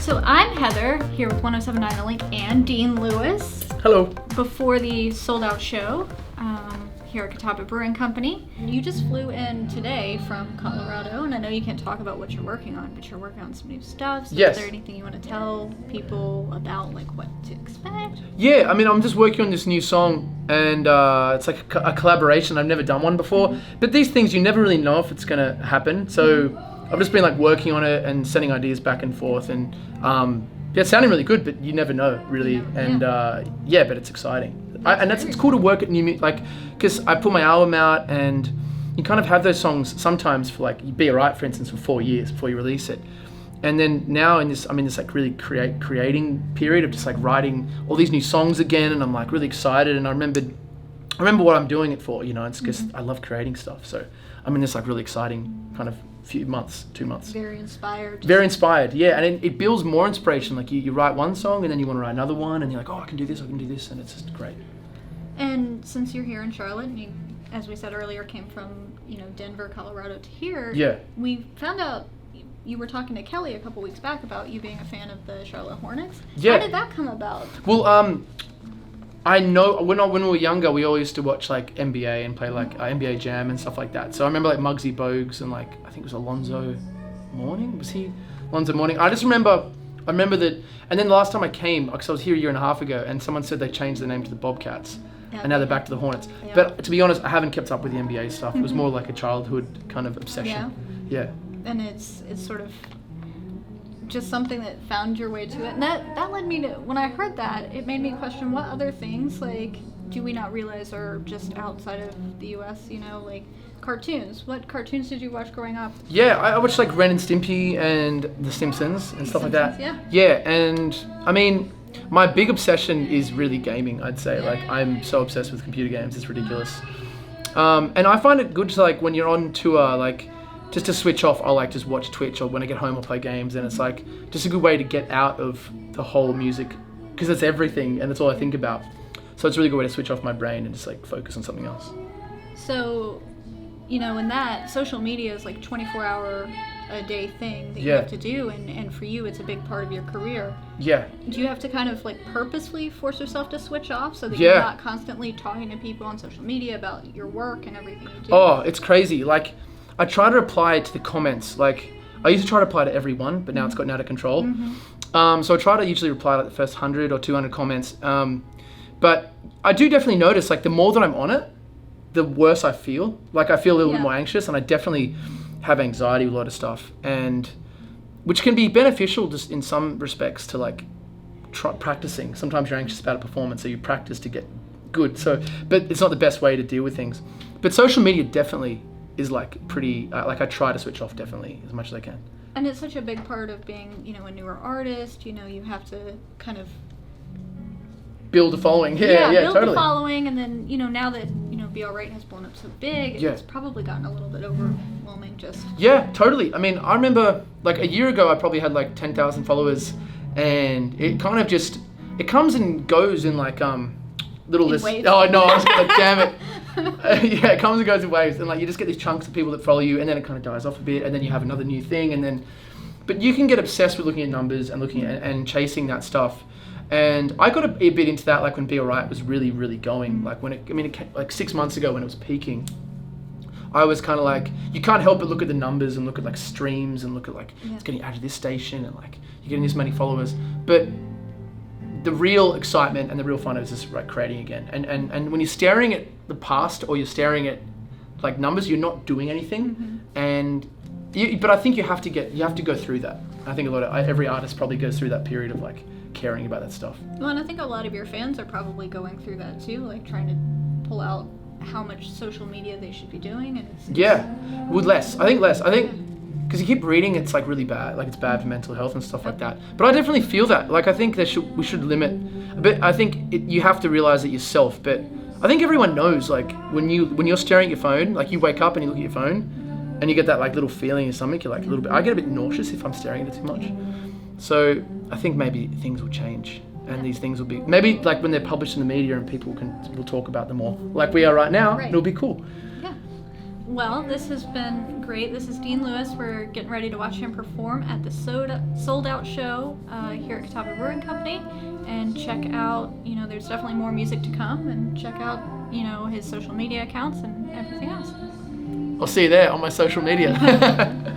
So I'm Heather, here with 107.9 The Link and Dean Lewis. Hello. Before the sold out show here at Catawba Brewing Company. You just flew in today from Colorado, and I know you can't talk about what you're working on, but you're working on some new stuff. So Yes. Is there anything you want to tell people about, like, what to expect? Yeah, I mean, I'm just working on this new song, and it's like a collaboration. I've never done one before, but these things, you never really know if it's going to happen. So I've just been like working on it and sending ideas back and forth, and yeah, it's sounding really good, but you never know really. And yeah, but it's exciting. It's cool to work at new music, like, because I put my album out, and you kind of have those songs sometimes for like, Be Alright, for instance, for 4 years before you release it. And then now I'm in this like really creating period of just like writing all these new songs again, and I'm like really excited. And I remember what I'm doing it for, you know. It's because I love creating stuff. So I'm in this like really exciting kind of few months, 2 months. Very inspired. Very inspired, yeah. And it builds more inspiration. Like you write one song, and then you want to write another one, and you're like, oh, I can do this, and it's just great. And since you're here in Charlotte, and you, as we said earlier, came from, you know, Denver, Colorado to here. Yeah. We found out you were talking to Kelly a couple weeks back about you being a fan of the Charlotte Hornets. Yeah. How did that come about? Well, I know when we were younger, we all used to watch like NBA and play like NBA Jam and stuff like that. So I remember like Muggsy Bogues and like, I think it was Alonzo Mourning. Was he Alonzo Mourning? I remember that. And then the last time I came, because I was here a year and a half ago, and someone said they changed the name to the Bobcats. Yeah. And now they're back to the Hornets. Yeah. But to be honest, I haven't kept up with the NBA stuff. It was more like a childhood kind of obsession. Yeah. And it's sort of just something that found your way to it. And that led me to, when I heard that, it made me question what other things, like, do we not realize are just outside of the U.S., you know, like cartoons. What cartoons did you watch growing up? Yeah, I watched like Ren and Stimpy and The Simpsons and stuff like that. Yeah, and I mean, my big obsession is really gaming, I'd say. Like, I'm so obsessed with computer games, it's ridiculous. And I find it good to, like, when you're on tour, like, just to switch off, I'll like just watch Twitch, or when I get home I'll play games, and it's like just a good way to get out of the whole music, because it's everything and it's all I think about. So it's a really good way to switch off my brain and just like focus on something else. So, you know, in that, social media is like 24-hour a day thing that you have to do, and for you it's a big part of your career. Yeah. Do you have to kind of like purposely force yourself to switch off so that you're not constantly talking to people on social media about your work and everything you do? Oh, it's crazy. Like, I try to reply to the comments. Like, I used to try to reply to everyone, but now it's gotten out of control. So I try to usually reply like the first 100 or 200 comments. But I do definitely notice, like, the more that I'm on it, the worse I feel. Like, I feel a little bit more anxious, and I definitely have anxiety with a lot of stuff, and which can be beneficial just in some respects to like practicing. Sometimes you're anxious about a performance, so you practice to get good. So, but it's not the best way to deal with things. But social media definitely is like pretty, like I try to switch off definitely as much as I can. And it's such a big part of being, you know, a newer artist. You know, you have to kind of build a following. Build totally. The following, and then, you know, now that, you know, Be Alright has blown up so big, it's probably gotten a little bit overwhelming just. Yeah, totally. I mean, I remember like a year ago I probably had like 10,000 followers, and it kind of just, it comes and goes in like little lists. Oh no, I was like, damn it. Yeah, it comes and goes in waves, and like you just get these chunks of people that follow you, and then it kind of dies off a bit, and then you have another new thing, and then, but you can get obsessed with looking at numbers and looking at and chasing that stuff. And I got a bit into that, like when Be Alright was really, really going. Like when like 6 months ago when it was peaking, I was kind of like, you can't help but look at the numbers and look at like streams and look at like, it's getting out of this station and like, you're getting this many followers. But the real excitement and the real fun is just like creating again. And when you're staring at the past, or you're staring at like numbers, you're not doing anything. But I think you have to go through that. I think every artist probably goes through that period of like caring about that stuff. Well, and I think a lot of your fans are probably going through that too, like trying to pull out how much social media they should be doing. And with less. I think because you keep reading, it's like really bad, like it's bad for mental health and stuff like that. But I definitely feel that. Like I think we should limit a bit. I think you have to realize it yourself. But I think everyone knows, like when you're staring at your phone, like you wake up and you look at your phone, and you get that like little feeling in your stomach. You're like a little bit. I get a bit nauseous if I'm staring at it too much. So I think maybe things will change, and these things will be maybe like when they're published in the media and people will talk about them more, like we are right now. It'll be cool. Well, this has been great. This is Dean Lewis. We're getting ready to watch him perform at the Sold Out show here at Catawba Brewing Company. And check out, there's definitely more music to come. And check out, his social media accounts and everything else. I'll see you there on my social media.